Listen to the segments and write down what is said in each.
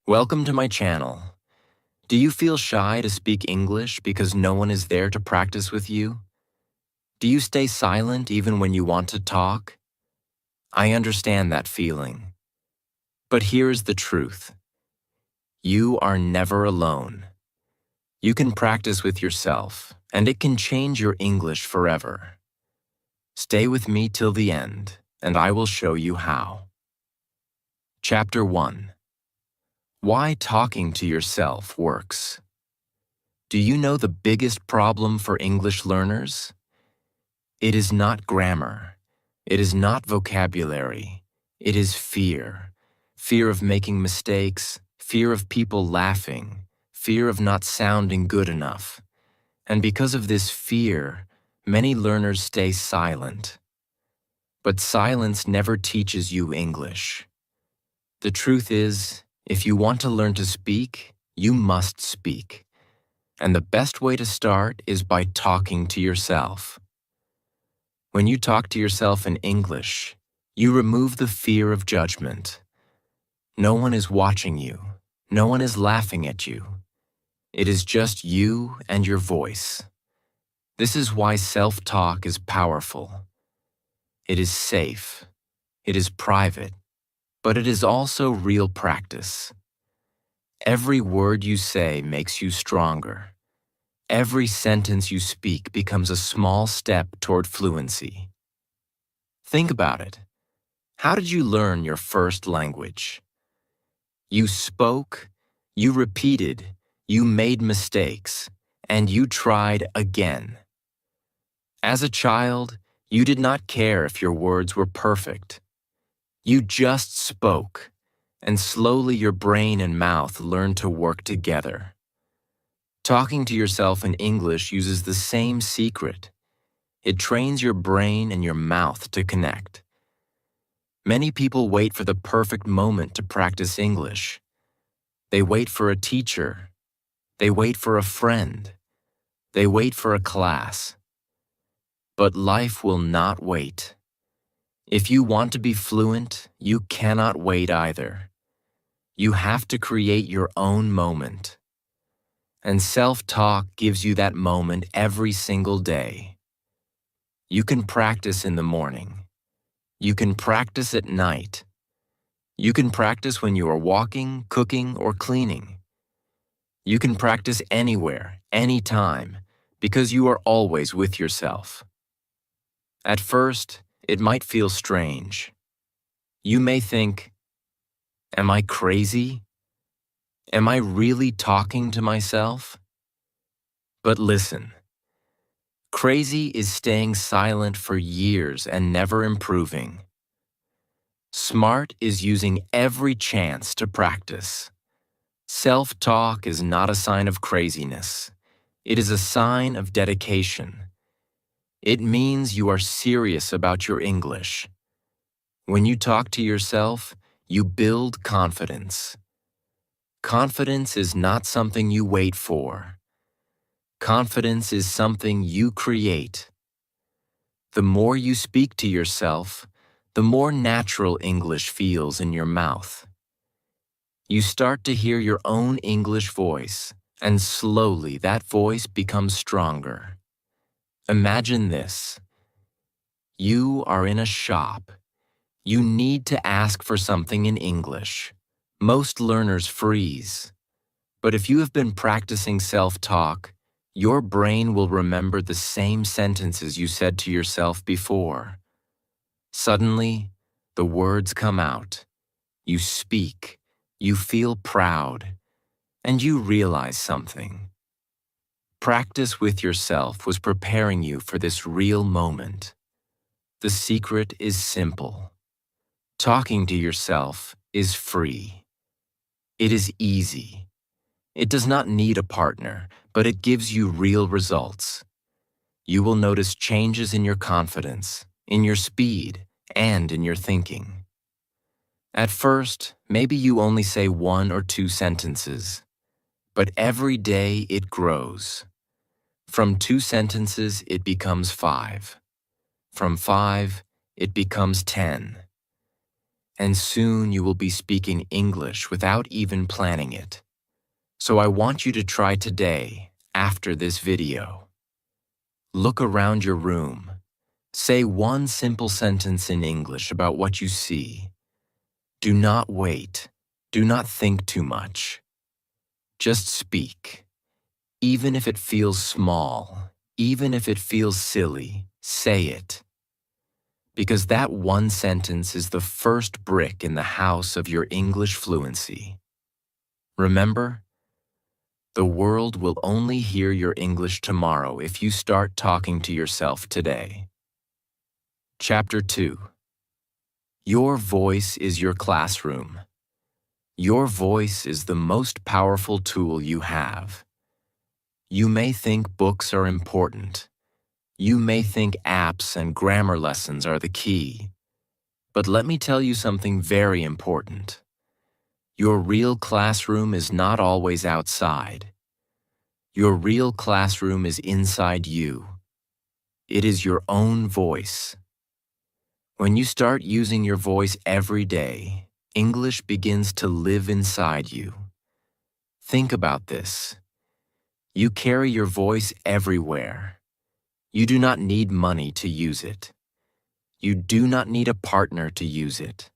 Welcome to my channel. Do you feel shy to speak English because no one is there to practice with you? Do you stay silent even when you want to talk? I understand that feeling. But here is the truth. You are never alone. You can practice with yourself, and it can change your English forever. Stay with me till the end, and I will show you how. Chapter 1. Why talking to yourself works. Do you know the biggest problem for English learners? It is not grammar. It is not vocabulary. It is fear. Fear of making mistakes, fear of people laughing, fear of not sounding good enough. And because of this fear, many learners stay silent. But silence never teaches you English. The truth is, if you want to learn to speak, you must speak. And the best way to start is by talking to yourself. When you talk to yourself in English, you remove the fear of judgment. No one is watching you. No one is laughing at you. It is just you and your voice. This is why self-talk is powerful. It is safe. It is private. But it is also real practice. Every word you say makes you stronger. Every sentence you speak becomes a small step toward fluency. Think about it. How did you learn your first language? You spoke, you repeated, you made mistakes, and you tried again. As a child, you did not care if your words were perfect. You just spoke, and slowly your brain and mouth learned to work together. Talking to yourself in English uses the same secret. It trains your brain and your mouth to connect. Many people wait for the perfect moment to practice English. They wait for a teacher. They wait for a friend. They wait for a class. But life will not wait. If you want to be fluent, you cannot wait either. You have to create your own moment. And self-talk gives you that moment every single day. You can practice in the morning. You can practice at night. You can practice when you are walking, cooking, or cleaning. You can practice anywhere, anytime, because you are always with yourself. At first, it might feel strange. You may think, am I crazy? Am I really talking to myself? But listen, crazy is staying silent for years and never improving. Smart is using every chance to practice. Self-talk is not a sign of craziness. It is a sign of dedication. It means you are serious about your English. When you talk to yourself, you build confidence. Confidence is not something you wait for. Confidence is something you create. The more you speak to yourself, the more natural English feels in your mouth. You start to hear your own English voice, and slowly that voice becomes stronger. Imagine this. You are in a shop. You need to ask for something in English. Most learners freeze. But if you have been practicing self-talk, your brain will remember the same sentences you said to yourself before. Suddenly, the words come out. You speak. You feel proud. And you realize something. Practice with yourself was preparing you for this real moment. The secret is simple. Talking to yourself is free. It is easy. It does not need a partner, but it gives you real results. You will notice changes in your confidence, in your speed, and in your thinking. At first, maybe you only say 1 or 2 sentences, but every day it grows. From 2 sentences, it becomes 5. From 5, it becomes 10. and soon you will be speaking English without even planning it. So I want you to try today, after this video. Look around your room. Say one simple sentence in English about what you see. Do not wait. Do not think too much. Just speak. Even if it feels small, even if it feels silly, say it. Because that one sentence is the first brick in the house of your English fluency. Remember, the world will only hear your English tomorrow if you start talking to yourself today. Chapter 2. Your voice is your classroom. Your voice is the most powerful tool you have. You may think books are important. You may think apps and grammar lessons are the key. But let me tell you something very important. Your real classroom is not always outside. Your real classroom is inside you. It is your own voice. When you start using your voice every day, English begins to live inside you. Think about this. You carry your voice everywhere. You do not need money to use it. You do not need a partner to use it.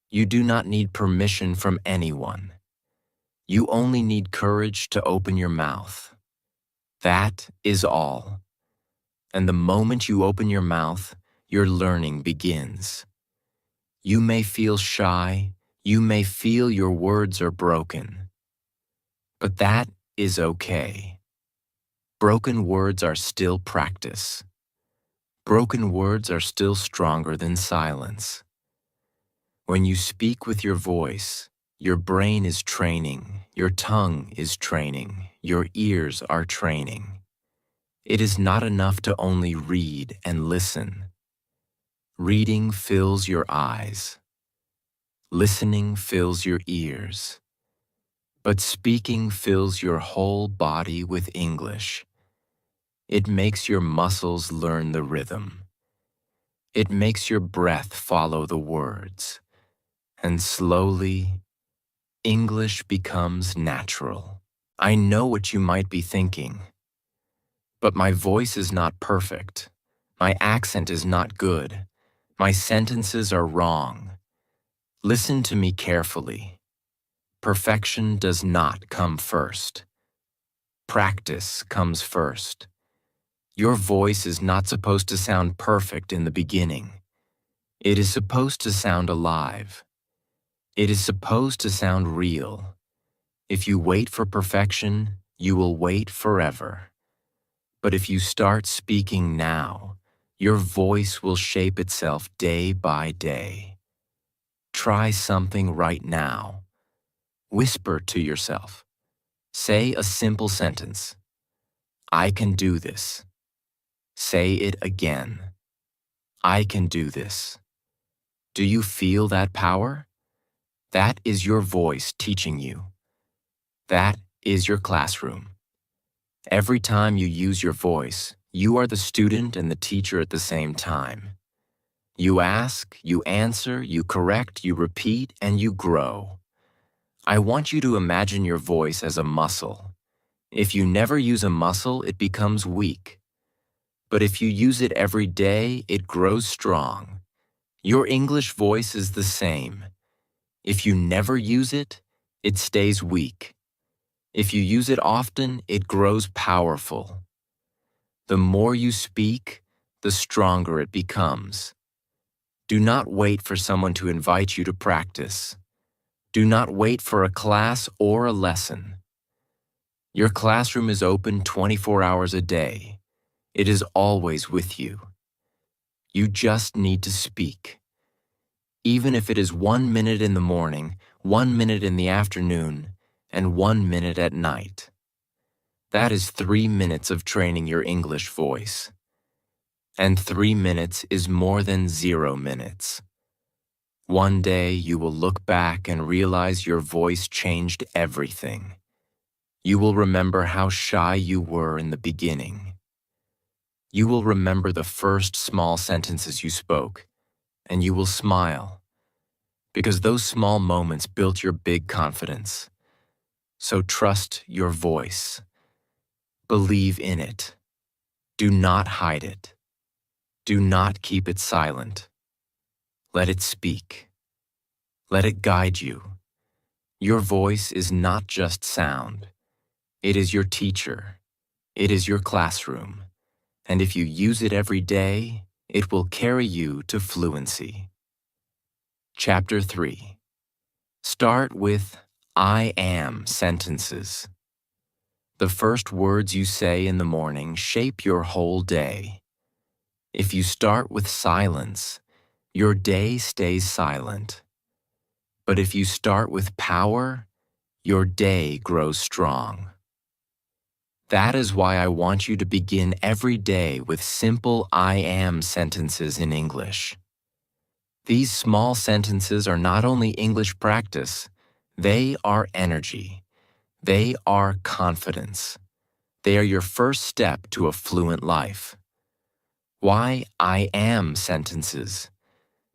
You do not need permission from anyone. You only need courage to open your mouth. That is all. And the moment you open your mouth, your learning begins. You may feel shy. You may feel your words are broken. But that is okay. Broken words are still practice. Broken words are still stronger than silence. When you speak with your voice, your brain is training, your tongue is training, your ears are training. It is not enough to only read and listen. Reading fills your eyes. Listening fills your ears. But speaking fills your whole body with English. It makes your muscles learn the rhythm. It makes your breath follow the words. And slowly, English becomes natural. I know what you might be thinking. But my voice is not perfect. My accent is not good. My sentences are wrong. Listen to me carefully. Perfection does not come first. Practice comes first. Your voice is not supposed to sound perfect in the beginning. It is supposed to sound alive. It is supposed to sound real. If you wait for perfection, you will wait forever. But if you start speaking now, your voice will shape itself day by day. Try something right now. Whisper to yourself. Say a simple sentence. I can do this. Say it again. I can do this. Do you feel that power? That is your voice teaching you. That is your classroom. Every time you use your voice, you are the student and the teacher at the same time. You ask, you answer, you correct, you repeat, and you grow. I want you to imagine your voice as a muscle. If you never use a muscle, it becomes weak. But if you use it every day, it grows strong. Your English voice is the same. If you never use it, it stays weak. If you use it often, it grows powerful. The more you speak, the stronger it becomes. Do not wait for someone to invite you to practice. Do not wait for a class or a lesson. Your classroom is open 24 hours a day. It is always with you. You just need to speak. Even if it is 1 minute in the morning, 1 minute in the afternoon, and 1 minute at night. That is 3 minutes of training your English voice. And 3 minutes is more than 0 minutes. One day you will look back and realize your voice changed everything. You will remember how shy you were in the beginning. You will remember the first small sentences you spoke, and you will smile. because those small moments built your big confidence. So trust your voice. Believe in it. Do not hide it. Do not keep it silent. Let it speak. Let it guide you. Your voice is not just sound. It is your teacher. It is your classroom. And if you use it every day, it will carry you to fluency. Chapter 3. Start with I am sentences. The first words you say in the morning shape your whole day. If you start with silence, your day stays silent. But if you start with power, your day grows strong. That is why I want you to begin every day with simple I am sentences in English. These small sentences are not only English practice, they are energy. They are confidence. They are your first step to a fluent life. Why I am sentences?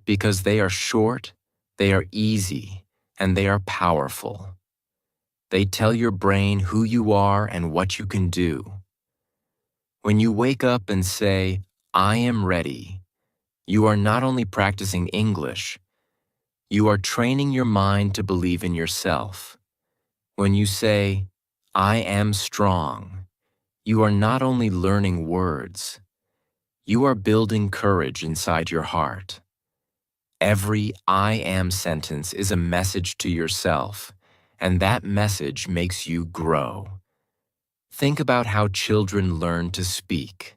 Because they are short, they are easy, and they are powerful. They tell your brain who you are and what you can do. When you wake up and say, I am ready, you are not only practicing English, you are training your mind to believe in yourself. When you say, I am strong, you are not only learning words, you are building courage inside your heart. Every I am sentence is a message to yourself, and that message makes you grow. Think about how children learn to speak.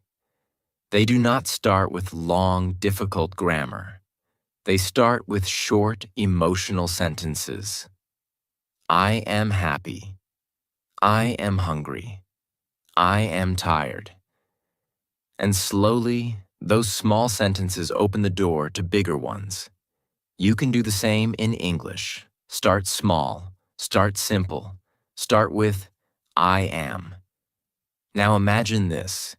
They do not start with long, difficult grammar. They start with short, emotional sentences. I am happy. I am hungry. I am tired. And slowly, those small sentences open the door to bigger ones. You can do the same in English. Start small. Start simple. Start with I am. Now imagine this.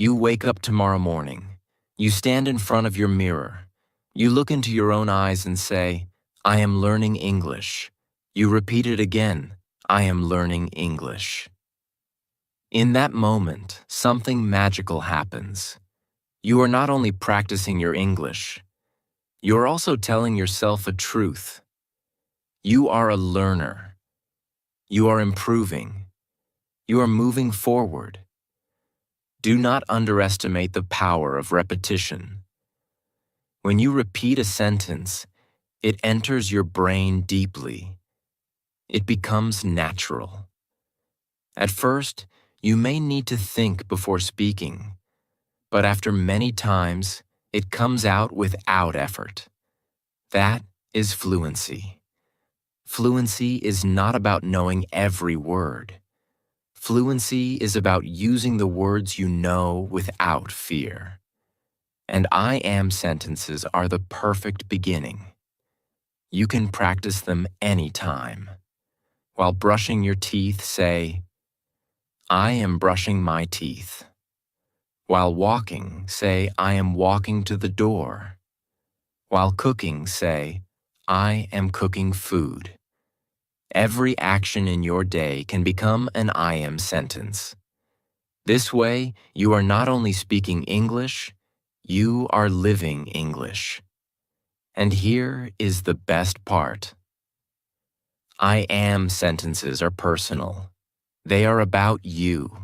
You wake up tomorrow morning. You stand in front of your mirror. You look into your own eyes and say, I am learning English. You repeat it again, I am learning English. In that moment, something magical happens. You are not only practicing your English, you are also telling yourself a truth. You are a learner. You are improving. You are moving forward. Do not underestimate the power of repetition. When you repeat a sentence, it enters your brain deeply. It becomes natural. At first, you may need to think before speaking, but after many times, it comes out without effort. That is fluency. Fluency is not about knowing every word. Fluency is about using the words you know without fear. And I am sentences are the perfect beginning. You can practice them anytime. While brushing your teeth, say, I am brushing my teeth. While walking, say, I am walking to the door. While cooking, say, I am cooking food. Every action in your day can become an I am sentence. This way, you are not only speaking English, you are living English. And here is the best part. I am sentences are personal. They are about you.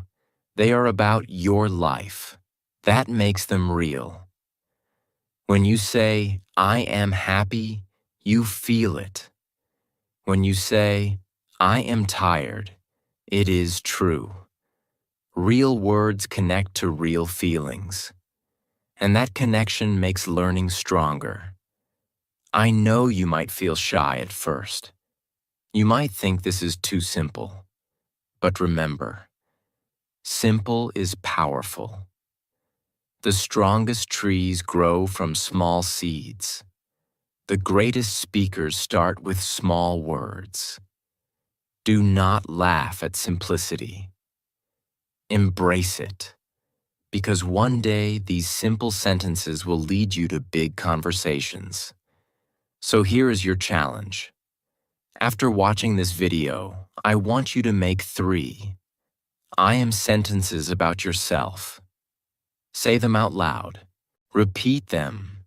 They are about your life. That makes them real. When you say, I am happy, you feel it. When you say, I am tired, it is true. Real words connect to real feelings. And that connection makes learning stronger. I know you might feel shy at first. You might think this is too simple. But remember, simple is powerful. The strongest trees grow from small seeds. The greatest speakers start with small words. Do not laugh at simplicity. Embrace it, because one day these simple sentences will lead you to big conversations. So here is your challenge. After watching this video, I want you to make 3 I am sentences about yourself. Say them out loud. Repeat them.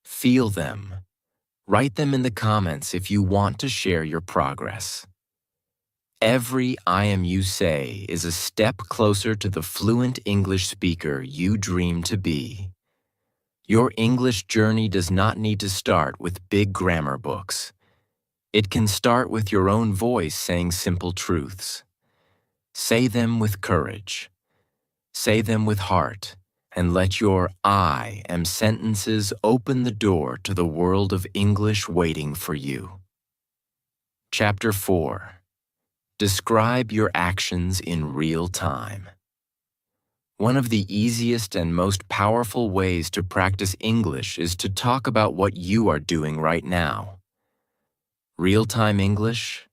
Feel them. Write them in the comments if you want to share your progress. Every I am you say is a step closer to the fluent English speaker you dream to be. Your English journey does not need to start with big grammar books. It can start with your own voice saying simple truths. Say them with courage. Say them with heart, and let your I am sentences open the door to the world of English waiting for you. Chapter 4. Describe your actions in real time. One of the easiest and most powerful ways to practice English is to talk about what you are doing right now. Real-time English,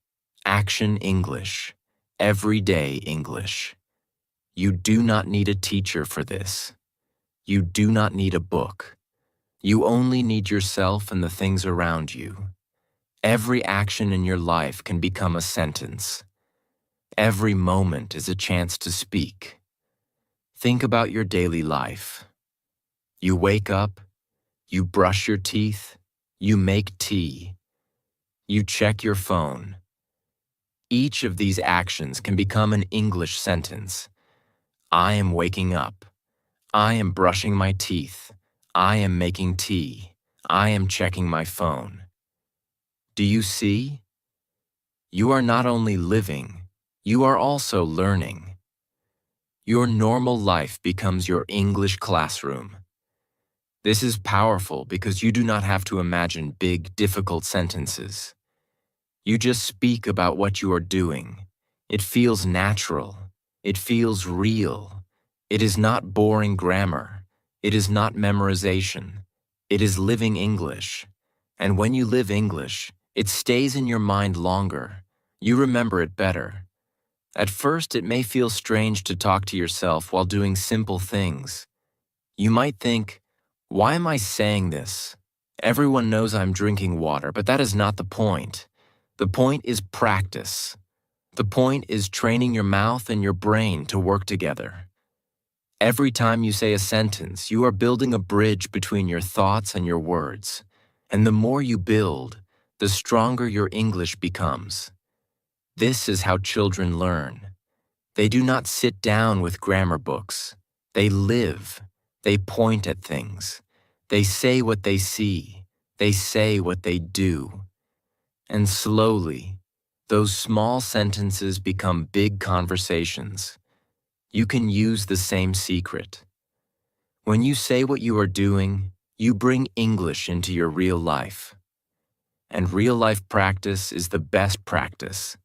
action English, everyday English. You do not need a teacher for this. You do not need a book. You only need yourself and the things around you. Every action in your life can become a sentence. Every moment is a chance to speak. Think about your daily life. You wake up, you brush your teeth, you make tea, you check your phone. Each of these actions can become an English sentence. I am waking up. I am brushing my teeth. I am making tea. I am checking my phone. Do you see? You are not only living, you are also learning. Your normal life becomes your English classroom. This is powerful because you do not have to imagine big, difficult sentences. You just speak about what you are doing. It feels natural. It feels real. It is not boring grammar. It is not memorization. It is living English. And when you live English, it stays in your mind longer. You remember it better. At first, it may feel strange to talk to yourself while doing simple things. You might think, why am I saying this? Everyone knows I'm drinking water, but that is not the point. The point is practice. The point is training your mouth and your brain to work together. Every time you say a sentence, you are building a bridge between your thoughts and your words. And the more you build, the stronger your English becomes. This is how children learn. They do not sit down with grammar books. They live. They point at things. They say what they see. They say what they do. And slowly, those small sentences become big conversations. You can use the same secret. When you say what you are doing, you bring English into your real life. And real-life practice is the best practice.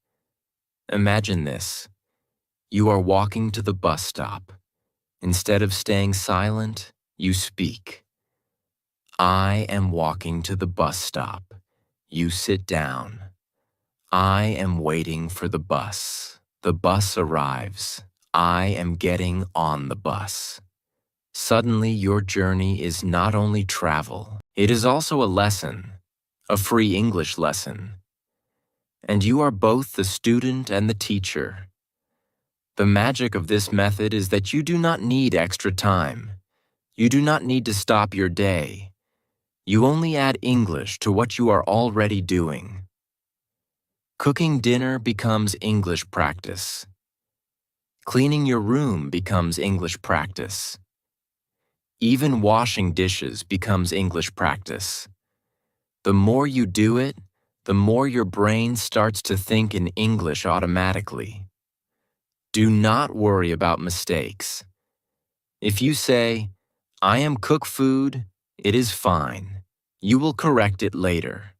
Imagine this. You are walking to the bus stop. Instead of staying silent, you speak. I am walking to the bus stop. You sit down. I am waiting for the bus. The bus arrives. I am getting on the bus. Suddenly, your journey is not only travel, it is also a lesson, a free English lesson. And you are both the student and the teacher. The magic of this method is that you do not need extra time. You do not need to stop your day. You only add English to what you are already doing. Cooking dinner becomes English practice. Cleaning your room becomes English practice. Even washing dishes becomes English practice. The more you do it, the more your brain starts to think in English automatically. Do not worry about mistakes. If you say, I am cook food, it is fine. You will correct it later.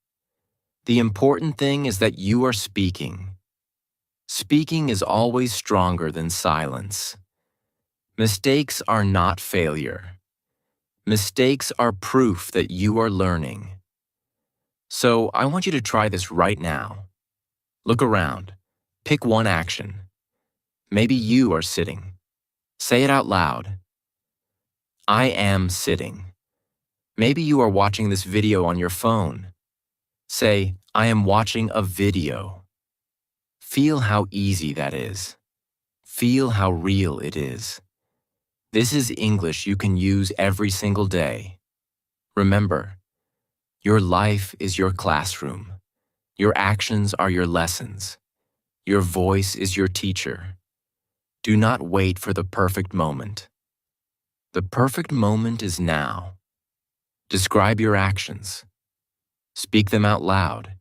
The important thing is that you are speaking. Speaking is always stronger than silence. Mistakes are not failure. Mistakes are proof that you are learning. So I want you to try this right now. Look around. Pick one action. Maybe you are sitting. Say it out loud. I am sitting. Maybe you are watching this video on your phone. Say, I am watching a video. Feel how easy that is. Feel how real it is. This is English you can use every single day. Remember, your life is your classroom. Your actions are your lessons. Your voice is your teacher. Do not wait for the perfect moment. The perfect moment is now. Describe your actions. Speak them out loud.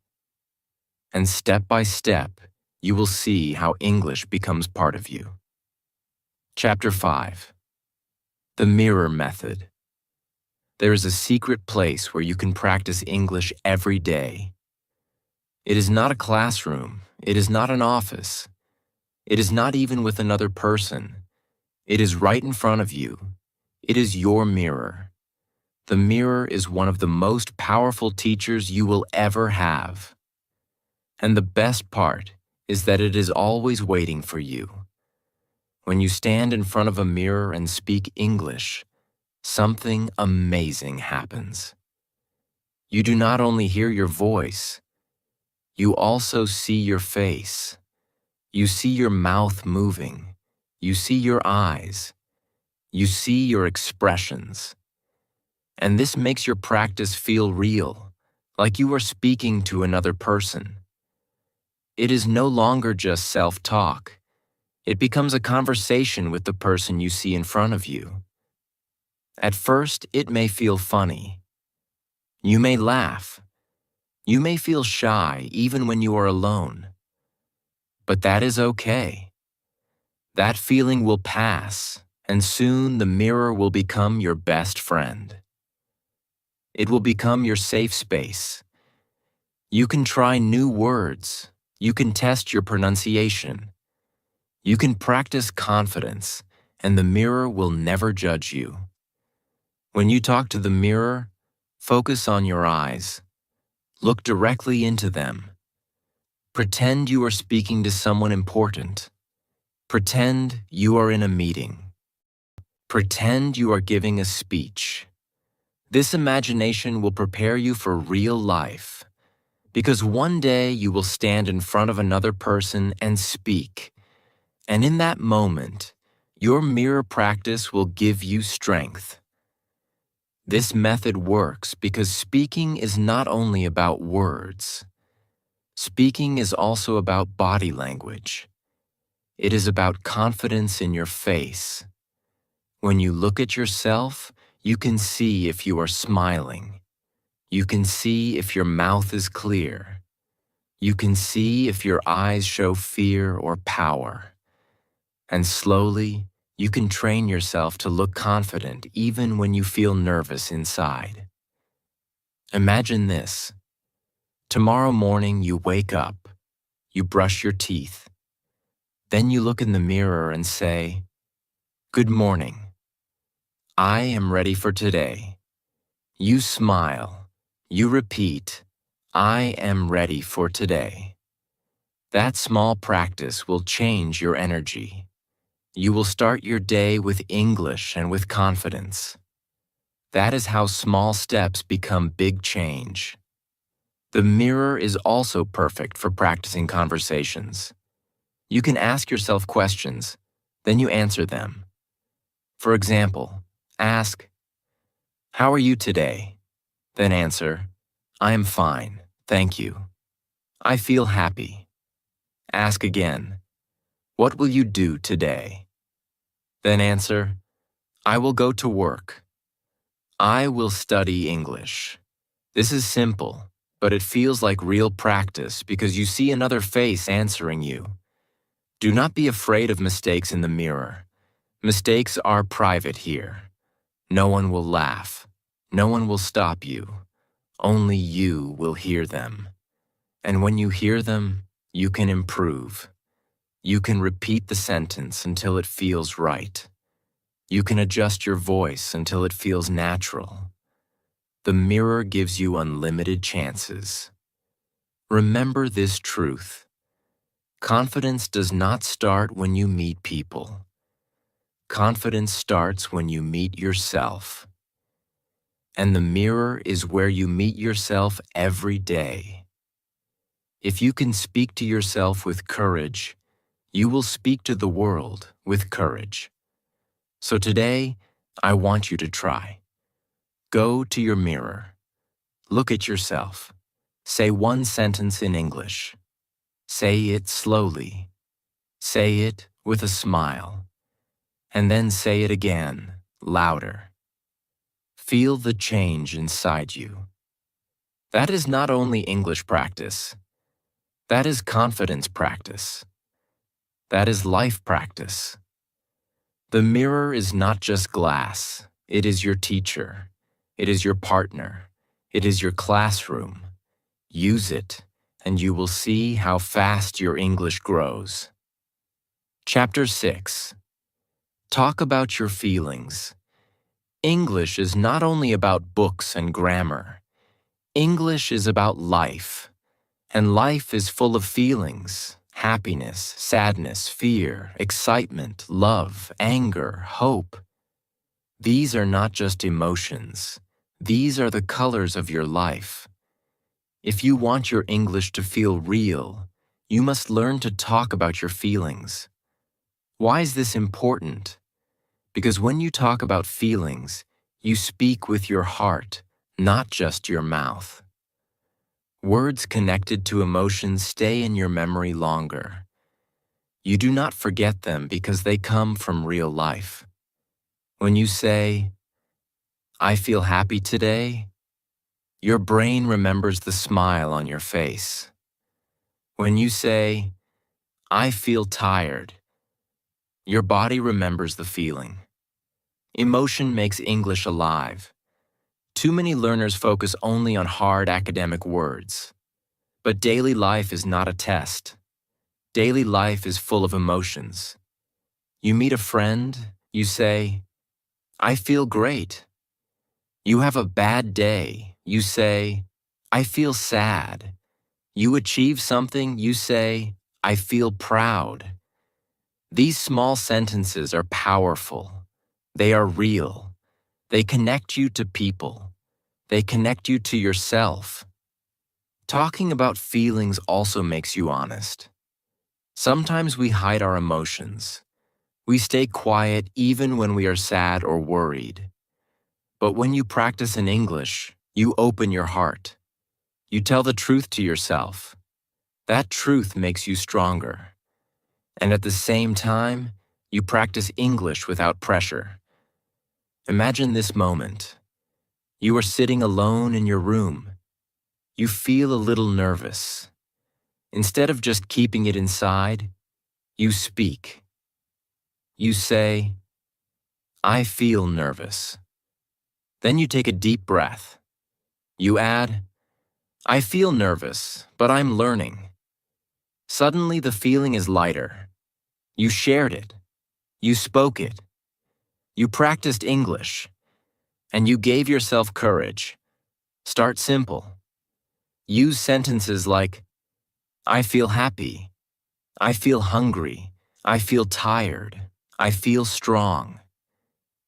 And step by step, you will see how English becomes part of you. Chapter 5. The Mirror Method. There is a secret place where you can practice English every day. It is not a classroom. It is not an office. It is not even with another person. It is right in front of you. It is your mirror. The mirror is one of the most powerful teachers you will ever have. And the best part is that it is always waiting for you. When you stand in front of a mirror and speak English, something amazing happens. You do not only hear your voice, you also see your face. You see your mouth moving. You see your eyes. You see your expressions. And this makes your practice feel real, like you are speaking to another person. It is no longer just self-talk. It becomes a conversation with the person you see in front of you. At first, it may feel funny. You may laugh. You may feel shy even when you are alone. But that is okay. That feeling will pass, and soon the mirror will become your best friend. It will become your safe space. You can try new words. You can test your pronunciation. You can practice confidence, and the mirror will never judge you. When you talk to the mirror, focus on your eyes. Look directly into them. Pretend you are speaking to someone important. Pretend you are in a meeting. Pretend you are giving a speech. This imagination will prepare you for real life, because one day you will stand in front of another person and speak. And in that moment, your mirror practice will give you strength. This method works because speaking is not only about words. Speaking is also about body language. It is about confidence in your face. When you look at yourself, you can see if you are smiling. You can see if your mouth is clear. You can see if your eyes show fear or power. And slowly, you can train yourself to look confident even when you feel nervous inside. Imagine this. Tomorrow morning you wake up, you brush your teeth. Then you look in the mirror and say, "Good morning. I am ready for today." You smile. You repeat, "I am ready for today." That small practice will change your energy. You will start your day with English and with confidence. That is how small steps become big change. The mirror is also perfect for practicing conversations. You can ask yourself questions, then you answer them. For example, ask, "How are you today?" Then answer, "I am fine, thank you. I feel happy." Ask again, "What will you do today?" Then answer, "I will go to work. I will study English." This is simple, but it feels like real practice because you see another face answering you. Do not be afraid of mistakes in the mirror. Mistakes are private here. No one will laugh. No one will stop you. Only you will hear them. And when you hear them, you can improve. You can repeat the sentence until it feels right. You can adjust your voice until it feels natural. The mirror gives you unlimited chances. Remember this truth. Confidence does not start when you meet people. Confidence starts when you meet yourself. and the mirror is where you meet yourself every day. If you can speak to yourself with courage, you will speak to the world with courage. So today, I want you to try. Go to your mirror. Look at yourself. Say one sentence in English. Say it slowly. Say it with a smile. And then say it again, louder. Feel the change inside you. That is not only English practice. That is confidence practice. That is life practice. The mirror is not just glass. It is your teacher. It is your partner. It is your classroom. Use it, and you will see how fast your English grows. Chapter 6. Talk about your feelings. English is not only about books and grammar. English is about life. And life is full of feelings: happiness, sadness, fear, excitement, love, anger, hope. These are not just emotions. These are the colors of your life. If you want your English to feel real, you must learn to talk about your feelings. Why is this important? Because when you talk about feelings, you speak with your heart, not just your mouth. Words connected to emotions stay in your memory longer. You do not forget them because they come from real life. When you say, "I feel happy today," your brain remembers the smile on your face. When you say, "I feel tired," your body remembers the feeling. Emotion makes English alive. Too many learners focus only on hard academic words. But daily life is not a test. Daily life is full of emotions. You meet a friend, you say, "I feel great." You have a bad day, you say, "I feel sad." You achieve something, you say, "I feel proud." These small sentences are powerful. They are real. They connect you to people. They connect you to yourself. Talking about feelings also makes you honest. Sometimes we hide our emotions. We stay quiet even when we are sad or worried. But when you practice in English, you open your heart. You tell the truth to yourself. That truth makes you stronger. And at the same time, you practice English without pressure. Imagine this moment. You are sitting alone in your room. You feel a little nervous. Instead of just keeping it inside, you speak. You say, "I feel nervous." Then you take a deep breath. You add, "I feel nervous, but I'm learning." Suddenly the feeling is lighter. You shared it. You spoke it. You practiced English. And you gave yourself courage. Start simple. Use sentences like, "I feel happy." "I feel hungry." "I feel tired." "I feel strong."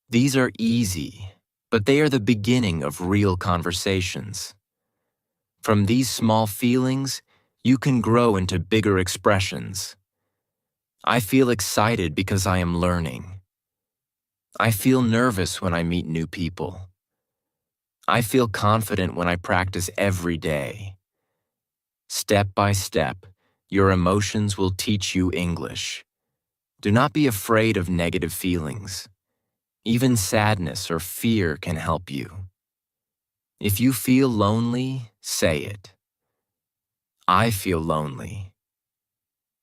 These are easy, but they are the beginning of real conversations. From these small feelings, you can grow into bigger expressions. I feel excited because I am learning. I feel nervous when I meet new people. I feel confident when I practice every day. Step by step, your emotions will teach you English. Do not be afraid of negative feelings. Even sadness or fear can help you. If you feel lonely, say it. "I feel lonely."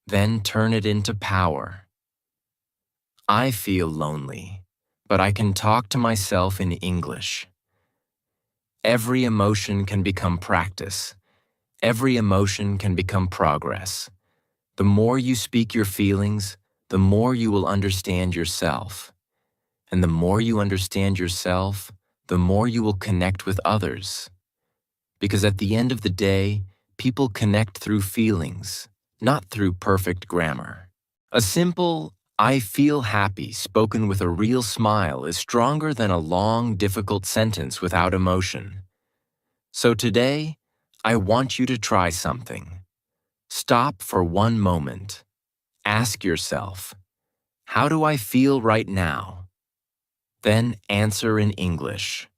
Then turn it into power. "I feel lonely, but I can talk to myself in English." Every emotion can become practice. Every emotion can become progress. The more you speak your feelings, the more you will understand yourself. And the more you understand yourself, the more you will connect with others. Because at the end of the day, people connect through feelings, not through perfect grammar. A simple I feel happy spoken with a real smile is stronger than a long, difficult sentence without emotion. So today, I want you to try something. Stop for one moment. Ask yourself, how do I feel right now? Then answer in English.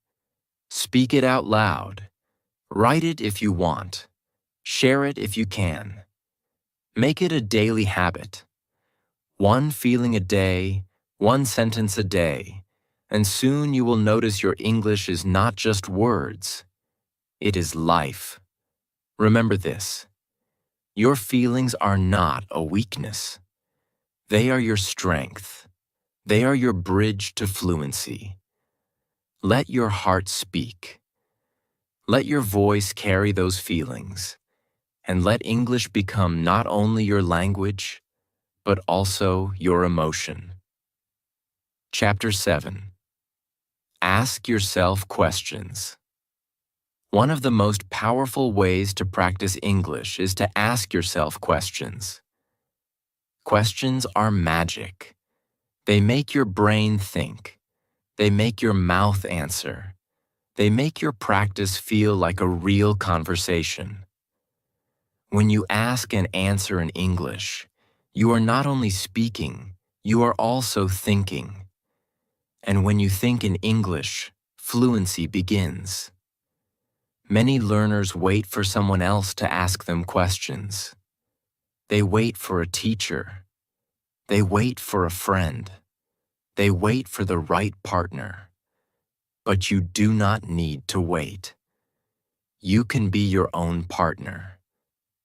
Speak it out loud. Write it if you want. Share it if you can. Make it a daily habit. One feeling a day, one sentence a day, and soon you will notice your English is not just words. It is life. Remember this. Your feelings are not a weakness. They are your strength. They are your bridge to fluency. Let your heart speak. Let your voice carry those feelings, and let English become not only your language, but also your emotion. Chapter 7. Ask yourself questions. One of the most powerful ways to practice English is to ask yourself questions. Questions are magic. They make your brain think. They make your mouth answer. They make your practice feel like a real conversation. When you ask and answer in English, you are not only speaking, you are also thinking. And when you think in English, fluency begins. Many learners wait for someone else to ask them questions. They wait for a teacher. They wait for a friend. They wait for the right partner. But you do not need to wait. You can be your own partner.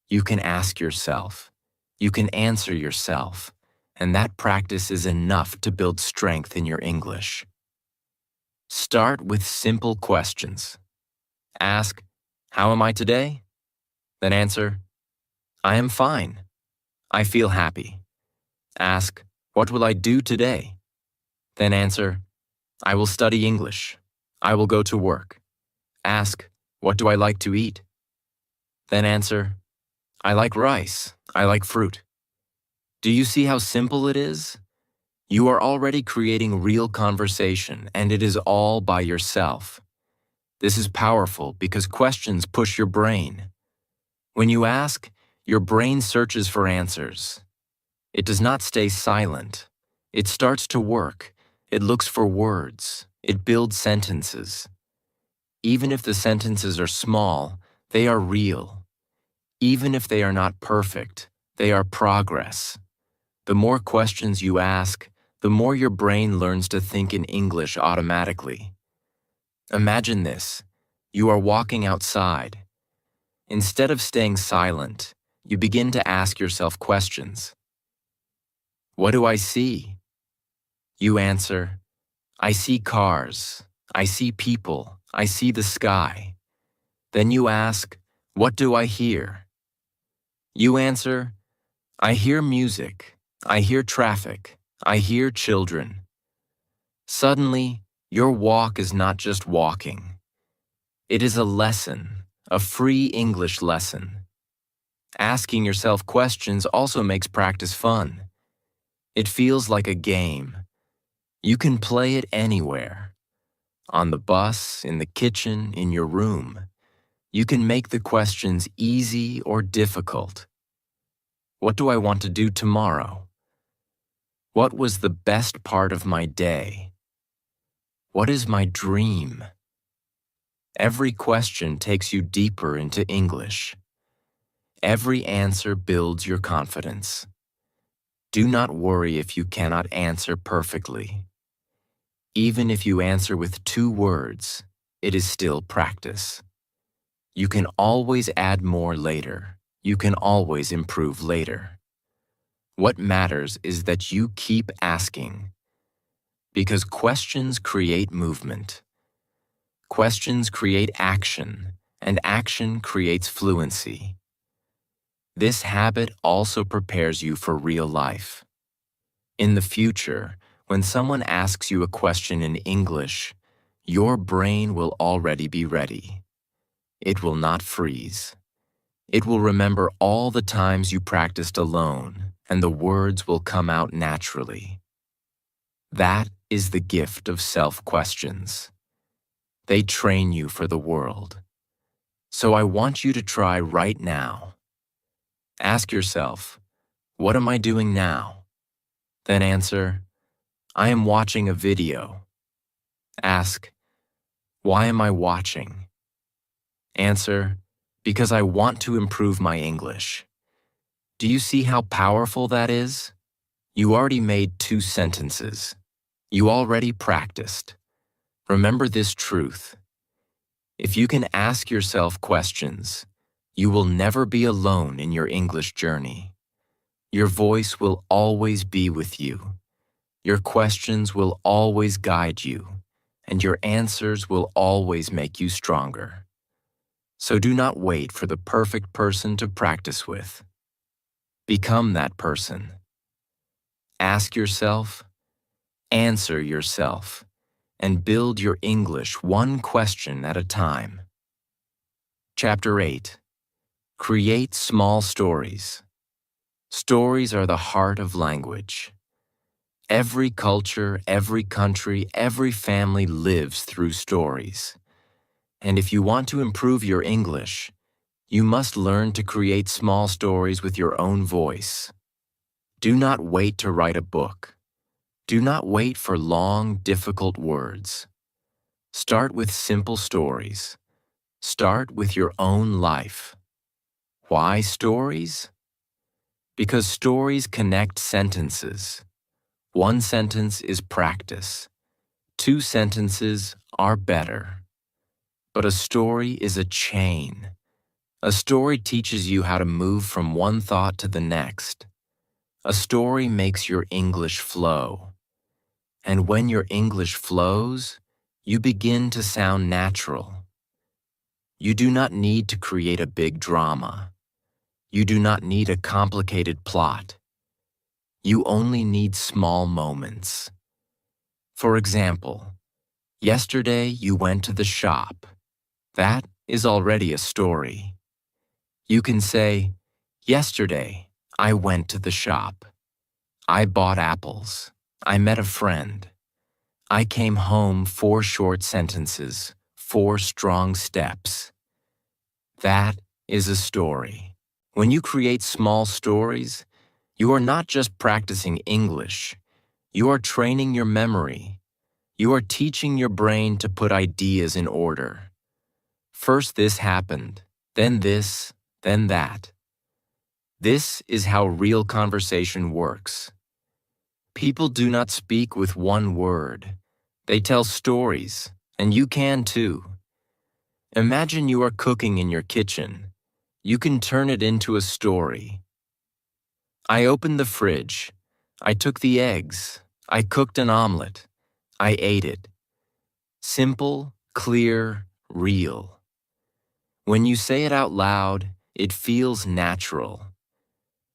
You can ask yourself. You can answer yourself. And that practice is enough to build strength in your English. Start with simple questions. Ask, how am I today? Then answer, I am fine. I feel happy. Ask, what will I do today? Then answer, I will study English. I will go to work. Ask, what do I like to eat? Then answer, I like rice. I like fruit. Do you see how simple it is? You are already creating real conversation, and it is all by yourself. This is powerful because questions push your brain. When you ask, your brain searches for answers. It does not stay silent. It starts to work. It looks for words. It builds sentences. Even if the sentences are small, they are real. Even if they are not perfect, they are progress. The more questions you ask, the more your brain learns to think in English automatically. Imagine this. You are walking outside. Instead of staying silent, you begin to ask yourself questions. What do I see? You answer, I see cars. I see people. I see the sky. Then you ask, what do I hear? You answer, I hear music. I hear traffic. I hear children. Suddenly, your walk is not just walking. It is a lesson, a free English lesson. Asking yourself questions also makes practice fun. It feels like a game. You can play it anywhere. On the bus, in the kitchen, in your room. You can make the questions easy or difficult. What do I want to do tomorrow? What was the best part of my day? What is my dream? Every question takes you deeper into English. Every answer builds your confidence. Do not worry if you cannot answer perfectly. Even if you answer with 2 words, it is still practice. You can always add more later. You can always improve later. What matters is that you keep asking. Because questions create movement. Questions create action, and action creates fluency. This habit also prepares you for real life. In the future, when someone asks you a question in English, your brain will already be ready. It will not freeze. It will remember all the times you practiced alone and the words will come out naturally. That is the gift of self-questions. They train you for the world. So I want you to try right now. Ask yourself, what am I doing now? Then answer, I am watching a video. Ask, why am I watching? Answer, because I want to improve my English. Do you see how powerful that is? You already made 2 sentences. You already practiced. Remember this truth. If you can ask yourself questions, you will never be alone in your English journey. Your voice will always be with you. Your questions will always guide you, and your answers will always make you stronger. So do not wait for the perfect person to practice with. Become that person. Ask yourself, answer yourself, and build your English one question at a time. Chapter 8. Create small stories. Stories are the heart of language. Every culture, every country, every family lives through stories. And if you want to improve your English, you must learn to create small stories with your own voice. Do not wait to write a book. Do not wait for long, difficult words. Start with simple stories. Start with your own life. Why stories? Because stories connect sentences. 1 sentence is practice. 2 sentences are better. But a story is a chain. A story teaches you how to move from one thought to the next. A story makes your English flow. And when your English flows, you begin to sound natural. You do not need to create a big drama. You do not need a complicated plot. You only need small moments. For example, yesterday you went to the shop. That is already a story. You can say, yesterday I went to the shop. I bought apples. I met a friend. I came home 4 short sentences, 4 strong steps. That is a story. When you create small stories, you are not just practicing English. You are training your memory. You are teaching your brain to put ideas in order. First this happened, then this, then that. This is how real conversation works. People do not speak with one word. They tell stories, and you can too. Imagine you are cooking in your kitchen. You can turn it into a story. I opened the fridge. I took the eggs. I cooked an omelet. I ate it. Simple, clear, real. When you say it out loud, it feels natural.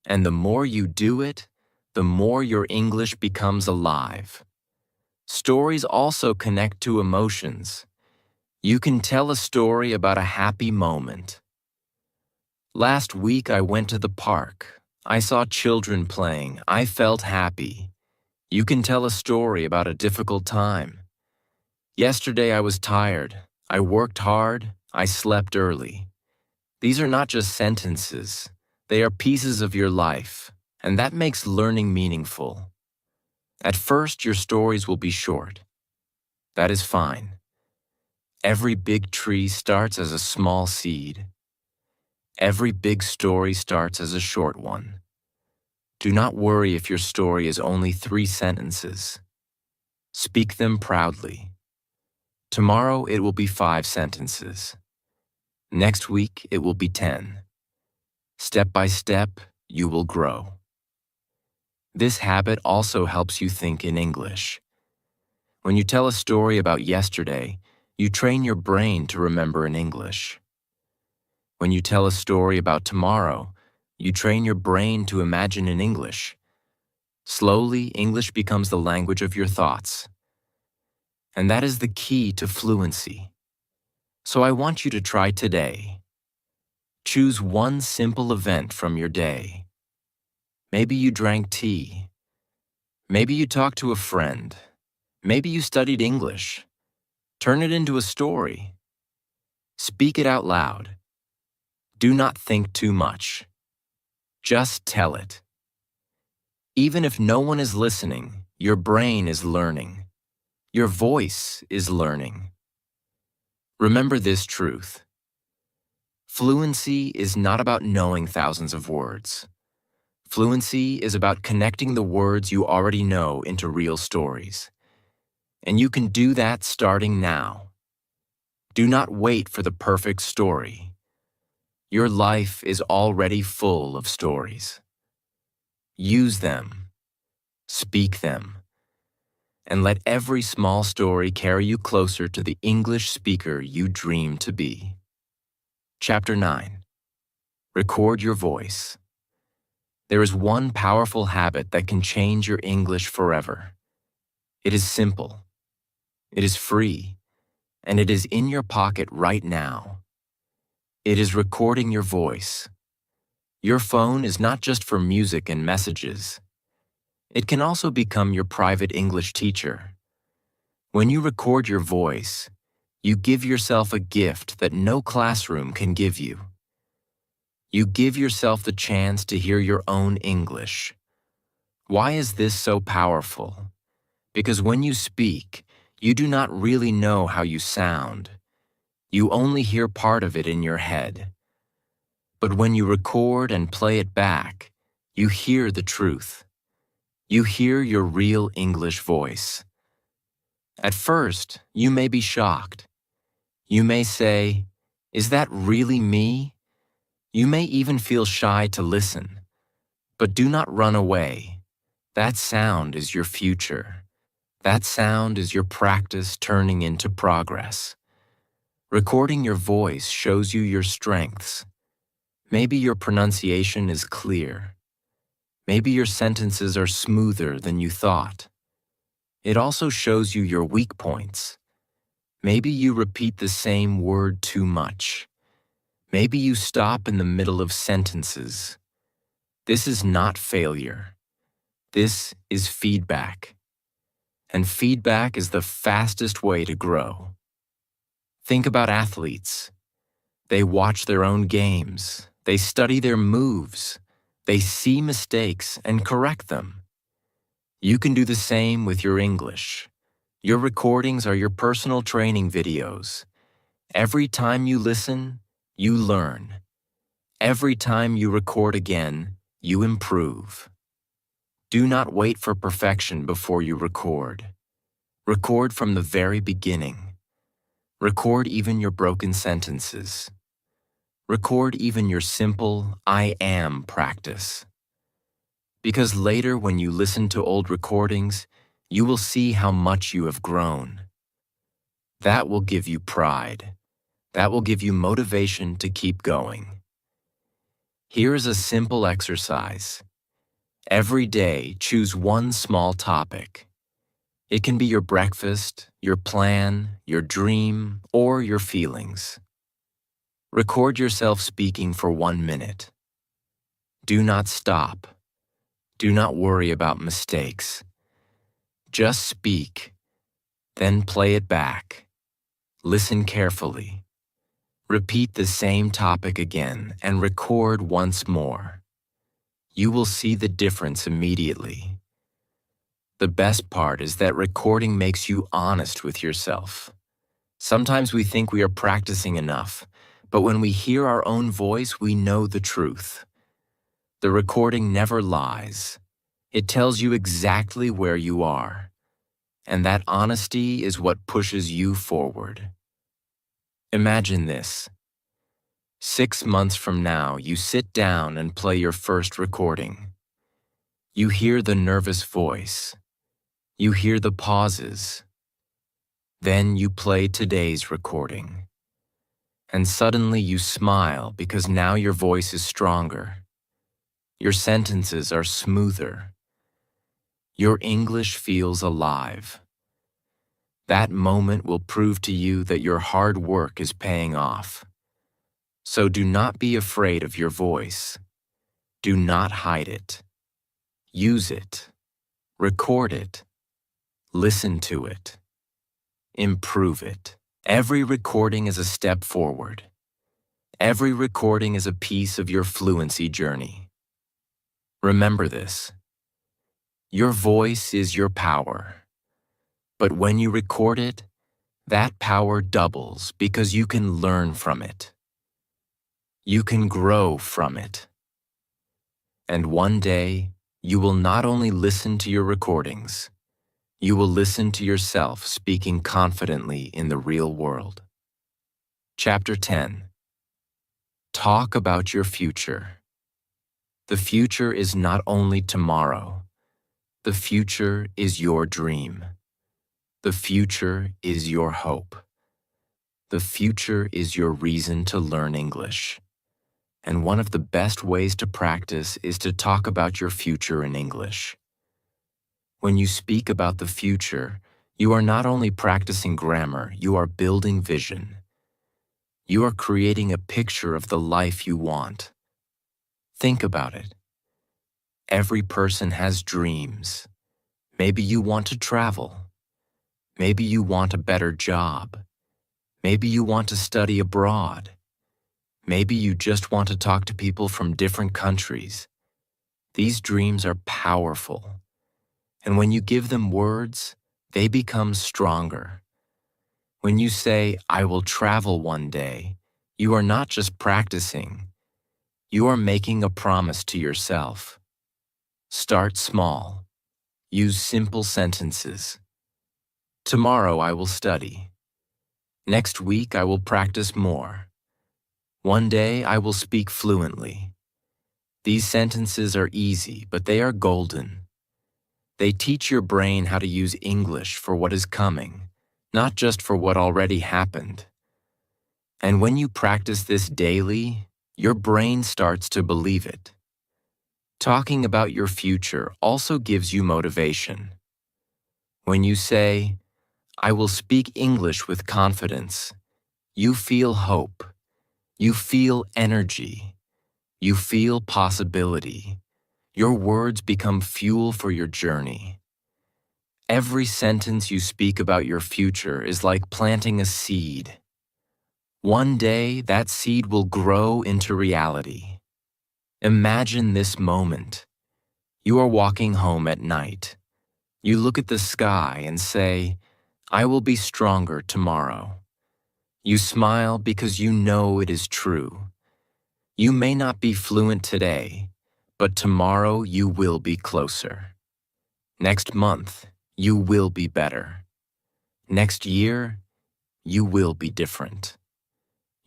And the more you do it, the more your English becomes alive. Stories also connect to emotions. You can tell a story about a happy moment. Last week I went to the park. I saw children playing. I felt happy. You can tell a story about a difficult time. Yesterday I was tired. I worked hard. I slept early. These are not just sentences. They are pieces of your life, and that makes learning meaningful. At first, your stories will be short. That is fine. Every big tree starts as a small seed. Every big story starts as a short one. Do not worry if your story is only 3 sentences. Speak them proudly. Tomorrow it will be 5 sentences. Next week it will be 10. Step by step, you will grow. This habit also helps you think in English. When you tell a story about yesterday, you train your brain to remember in English. When you tell a story about tomorrow, you train your brain to imagine in English. Slowly, English becomes the language of your thoughts. And that is the key to fluency. So I want you to try today. Choose one simple event from your day. Maybe you drank tea. Maybe you talked to a friend. Maybe you studied English. Turn it into a story. Speak it out loud. Do not think too much. Just tell it. Even if no one is listening, your brain is learning. Your voice is learning. Remember this truth. Fluency is not about knowing thousands of words. Fluency is about connecting the words you already know into real stories. And you can do that starting now. Do not wait for the perfect story. Your life is already full of stories. Use them. Speak them. And let every small story carry you closer to the English speaker you dream to be. Chapter 9. Record your voice. There is one powerful habit that can change your English forever. It is simple. It is free. And it is in your pocket right now. It is recording your voice. Your phone is not just for music and messages. It can also become your private English teacher. When you record your voice, you give yourself a gift that no classroom can give you. You give yourself the chance to hear your own English. Why is this so powerful? Because when you speak, you do not really know how you sound. You only hear part of it in your head. But when you record and play it back, you hear the truth. You hear your real English voice. At first, you may be shocked. You may say, "Is that really me?" You may even feel shy to listen. But do not run away. That sound is your future. That sound is your practice turning into progress. Recording your voice shows you your strengths. Maybe your pronunciation is clear. Maybe your sentences are smoother than you thought. It also shows you your weak points. Maybe you repeat the same word too much. Maybe you stop in the middle of sentences. This is not failure. This is feedback. And feedback is the fastest way to grow. Think about athletes. They watch their own games. They study their moves. They see mistakes and correct them. You can do the same with your English. Your recordings are your personal training videos. Every time you listen, you learn. Every time you record again, you improve. Do not wait for perfection before you record. Record from the very beginning. Record even your broken sentences. Record even your simple "I am" practice. Because later when you listen to old recordings, you will see how much you have grown. That will give you pride. That will give you motivation to keep going. Here is a simple exercise. Every day, choose one small topic. It can be your breakfast, your plan, your dream, or your feelings. Record yourself speaking for 1 minute. Do not stop. Do not worry about mistakes. Just speak, then play it back. Listen carefully. Repeat the same topic again and record once more. You will see the difference immediately. The best part is that recording makes you honest with yourself. Sometimes we think we are practicing enough, but when we hear our own voice, we know the truth. The recording never lies. It tells you exactly where you are. And that honesty is what pushes you forward. Imagine this. 6 months from now, you sit down and play your first recording. You hear the nervous voice. You hear the pauses. Then you play today's recording. And suddenly you smile because now your voice is stronger. Your sentences are smoother. Your English feels alive. That moment will prove to you that your hard work is paying off. So do not be afraid of your voice. Do not hide it. Use it. Record it. Listen to it. Improve it. Every recording is a step forward. Every recording is a piece of your fluency journey. Remember this. Your voice is your power. But when you record it, that power doubles because you can learn from it. You can grow from it. And one day, you will not only listen to your recordings, you will listen to yourself speaking confidently in the real world. Chapter 10. Talk about your future. The future is not only tomorrow. The future is your dream. The future is your hope. The future is your reason to learn English. And one of the best ways to practice is to talk about your future in English. When you speak about the future, you are not only practicing grammar, you are building vision. You are creating a picture of the life you want. Think about it. Every person has dreams. Maybe you want to travel. Maybe you want a better job. Maybe you want to study abroad. Maybe you just want to talk to people from different countries. These dreams are powerful. And when you give them words, they become stronger. When you say, "I will travel one day," you are not just practicing. You are making a promise to yourself. Start small. Use simple sentences. Tomorrow I will study. Next week I will practice more. One day I will speak fluently. These sentences are easy, but they are golden. They teach your brain how to use English for what is coming, not just for what already happened. And when you practice this daily, your brain starts to believe it. Talking about your future also gives you motivation. When you say, "I will speak English with confidence," you feel hope. You feel energy. You feel possibility. Your words become fuel for your journey. Every sentence you speak about your future is like planting a seed. One day, that seed will grow into reality. Imagine this moment. You are walking home at night. You look at the sky and say, "I will be stronger tomorrow." You smile because you know it is true. You may not be fluent today, but tomorrow you will be closer. Next month, you will be better. Next year, you will be different.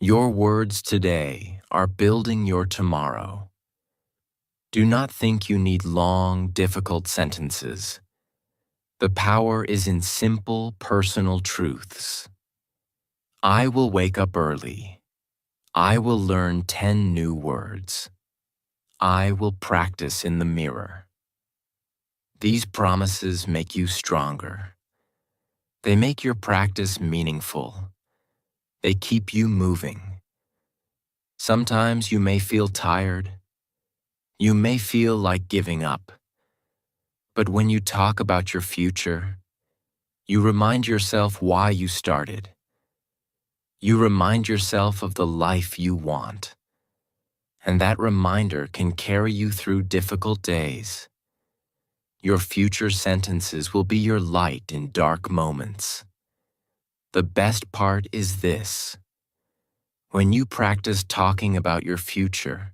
Your words today are building your tomorrow. Do not think you need long, difficult sentences. The power is in simple, personal truths. I will wake up early. I will learn 10 new words. I will practice in the mirror. These promises make you stronger. They make your practice meaningful. They keep you moving. Sometimes you may feel tired. You may feel like giving up. But when you talk about your future, you remind yourself why you started. You remind yourself of the life you want. And that reminder can carry you through difficult days. Your future sentences will be your light in dark moments. The best part is this. When you practice talking about your future,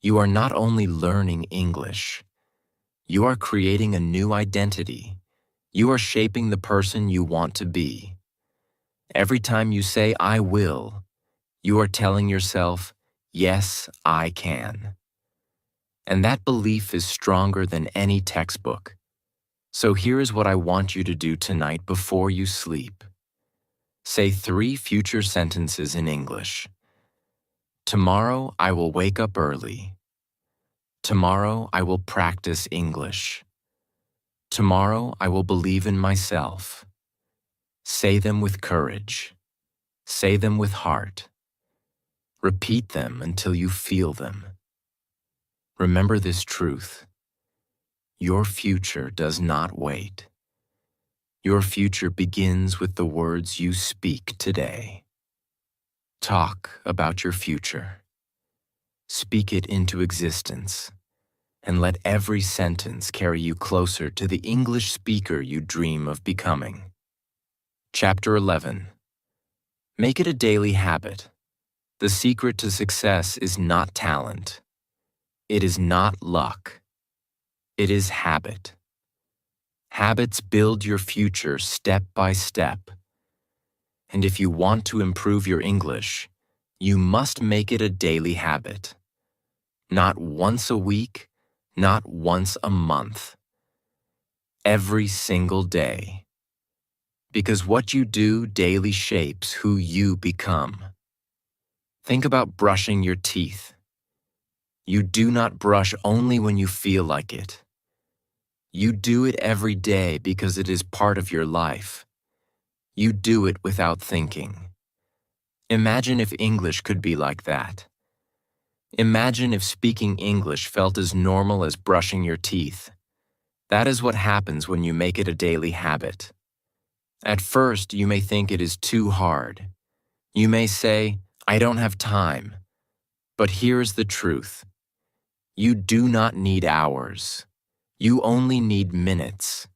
you are not only learning English, you are creating a new identity. You are shaping the person you want to be. Every time you say, "I will," you are telling yourself, "Yes, I can." And that belief is stronger than any textbook. So here is what I want you to do tonight before you sleep. Say 3 future sentences in English. Tomorrow I will wake up early. Tomorrow I will practice English. Tomorrow I will believe in myself. Say them with courage. Say them with heart. Repeat them until you feel them. Remember this truth. Your future does not wait. Your future begins with the words you speak today. Talk about your future. Speak it into existence, and let every sentence carry you closer to the English speaker you dream of becoming. Chapter 11. Make it a daily habit. The secret to success is not talent. It is not luck. It is habit. Habits build your future step by step. And if you want to improve your English, you must make it a daily habit. Not once a week, not once a month. Every single day. Because what you do daily shapes who you become. Think about brushing your teeth. You do not brush only when you feel like it. You do it every day because it is part of your life. You do it without thinking. Imagine if English could be like that. Imagine if speaking English felt as normal as brushing your teeth. That is what happens when you make it a daily habit. At first, you may think it is too hard. You may say, "I don't have time." But here's the truth. You do not need hours. You only need minutes.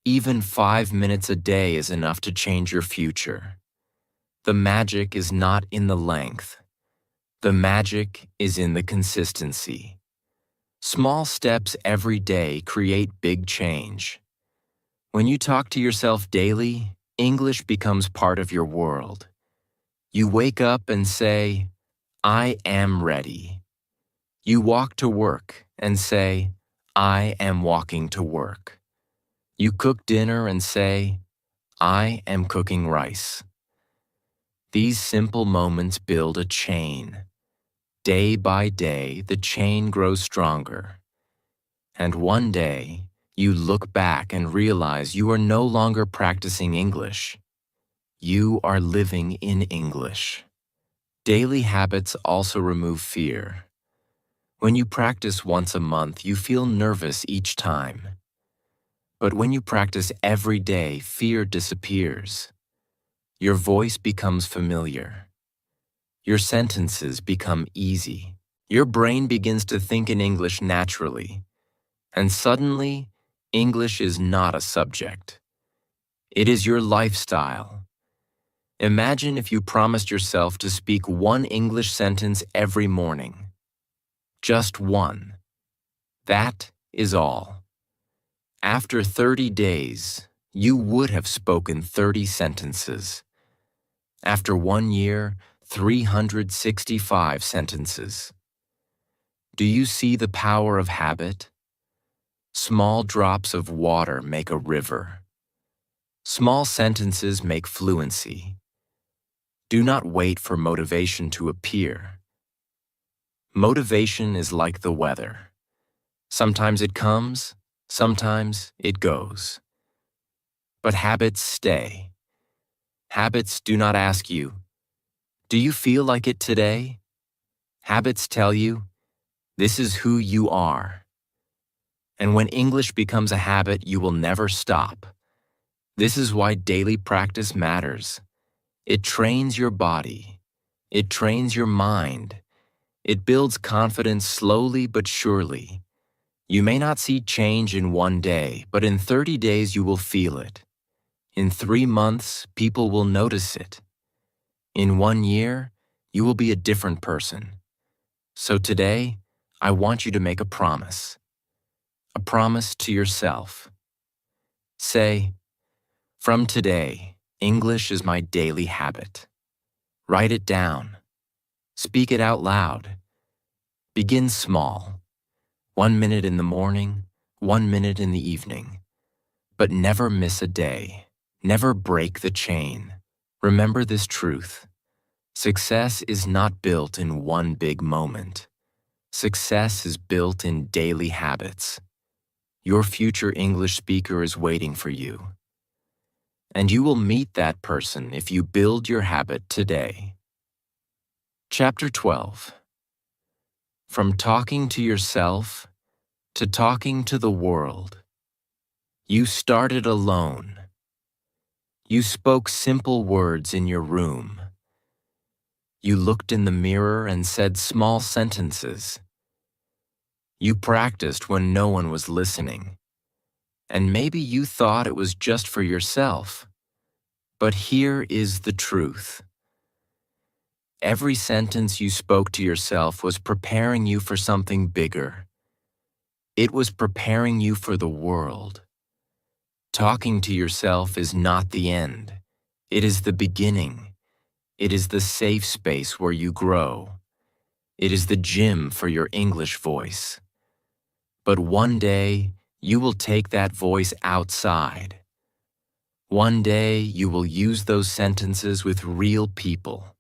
Even 5 minutes a day is enough to change your future. The magic is not in the length. The magic is in the consistency. Small steps every day create big change. When you talk to yourself daily, English becomes part of your world. You wake up and say, "I am ready." You walk to work and say, "I am walking to work." You cook dinner and say, "I am cooking rice." These simple moments build a chain. Day by day, the chain grows stronger. And one day, you look back and realize you are no longer practicing English. You are living in English. Daily habits also remove fear. When you practice once a month, you feel nervous each time. But when you practice every day, fear disappears. Your voice becomes familiar. Your sentences become easy. Your brain begins to think in English naturally. And suddenly, English is not a subject. It is your lifestyle. Imagine if you promised yourself to speak one English sentence every morning. Just one. That is all. After 30 days, you would have spoken 30 sentences. After 1 year, 365 sentences. Do you see the power of habit? Small drops of water make a river. Small sentences make fluency. Do not wait for motivation to appear. Motivation is like the weather. Sometimes it comes, sometimes it goes. But habits stay. Habits do not ask you, "Do you feel like it today?" Habits tell you, "This is who you are." And when English becomes a habit, you will never stop. This is why daily practice matters. It trains your body. It trains your mind. It builds confidence slowly but surely. You may not see change in 1 day, but in 30 days you will feel it. In 3 months, people will notice it. In 1 year, you will be a different person. So today, I want you to make a promise. A promise to yourself. Say, "From today, English is my daily habit." Write it down. Speak it out loud. Begin small. 1 minute in the morning, 1 minute in the evening. But never miss a day. Never break the chain. Remember this truth. Success is not built in one big moment. Success is built in daily habits. Your future English speaker is waiting for you. And you will meet that person if you build your habit today. Chapter 12. From talking to yourself to talking to the world. You started alone. You spoke simple words in your room. You looked in the mirror and said small sentences. You practiced when no one was listening. And maybe you thought it was just for yourself. But here is the truth. Every sentence you spoke to yourself was preparing you for something bigger. It was preparing you for the world. Talking to yourself is not the end. It is the beginning. It is the safe space where you grow. It is the gym for your English voice. But one day, you will take that voice outside. One day, you will use those sentences with real people.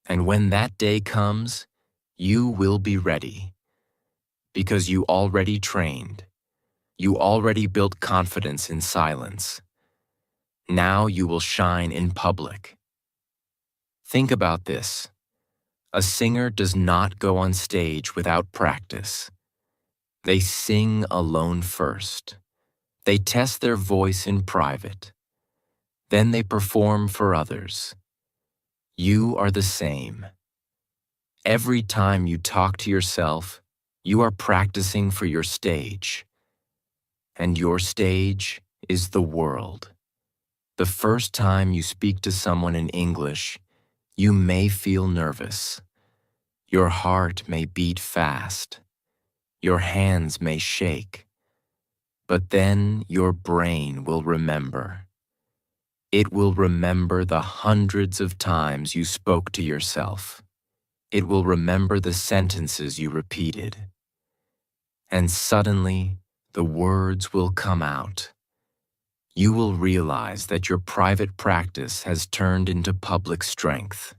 And when that day comes, you will be ready. Because you already trained. You already built confidence in silence. Now you will shine in public. Think about this. A singer does not go on stage without practice. They sing alone first. They test their voice in private. Then they perform for others. You are the same. Every time you talk to yourself, you are practicing for your stage. And your stage is the world. The first time you speak to someone in English, you may feel nervous. Your heart may beat fast. Your hands may shake. But then your brain will remember. It will remember the hundreds of times you spoke to yourself. It will remember the sentences you repeated. And suddenly, the words will come out. You will realize that your private practice has turned into public strength.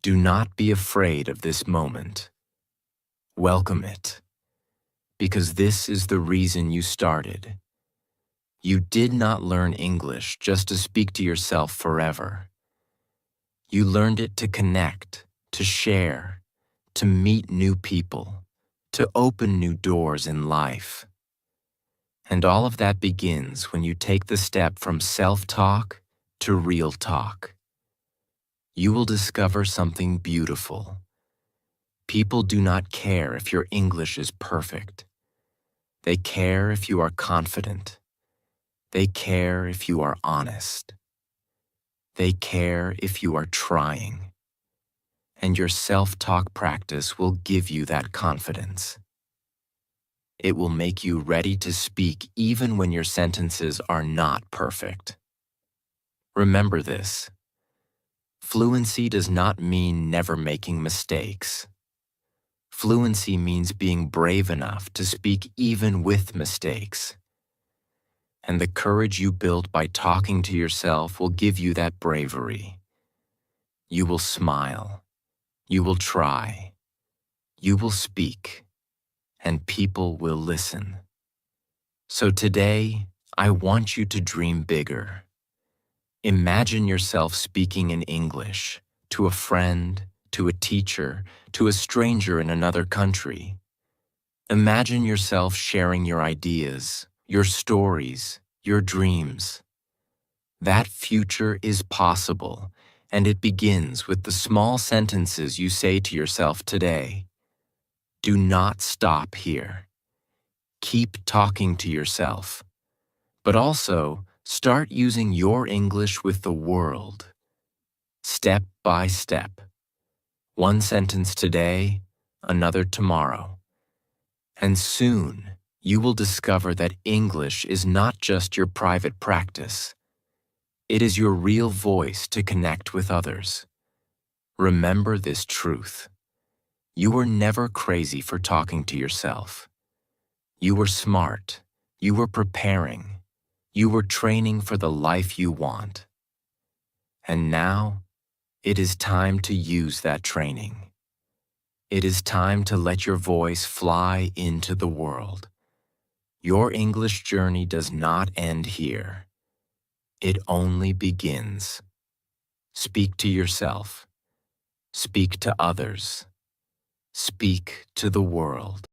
Do not be afraid of this moment. Welcome it. Because this is the reason you started. You did not learn English just to speak to yourself forever. You learned it to connect, to share, to meet new people, to open new doors in life. And all of that begins when you take the step from self-talk to real talk. You will discover something beautiful. People do not care if your English is perfect. They care if you are confident. They care if you are honest. They care if you are trying. And your self-talk practice will give you that confidence. It will make you ready to speak even when your sentences are not perfect. Remember this. Fluency does not mean never making mistakes. Fluency means being brave enough to speak even with mistakes. And the courage you build by talking to yourself will give you that bravery. You will smile. You will try. You will speak. And people will listen. So today, I want you to dream bigger. Imagine yourself speaking in English to a friend, to a teacher, to a stranger in another country. Imagine yourself sharing your ideas, your stories, your dreams. That future is possible, and it begins with the small sentences you say to yourself today. Do not stop here. Keep talking to yourself, but also start using your English with the world. Step by step. One sentence today, another tomorrow. And soon, you will discover that English is not just your private practice. It is your real voice to connect with others. Remember this truth. You were never crazy for talking to yourself. You were smart. You were preparing. You were training for the life you want. And now, it is time to use that training. It is time to let your voice fly into the world. Your English journey does not end here. It only begins. Speak to yourself. Speak to others. Speak to the world.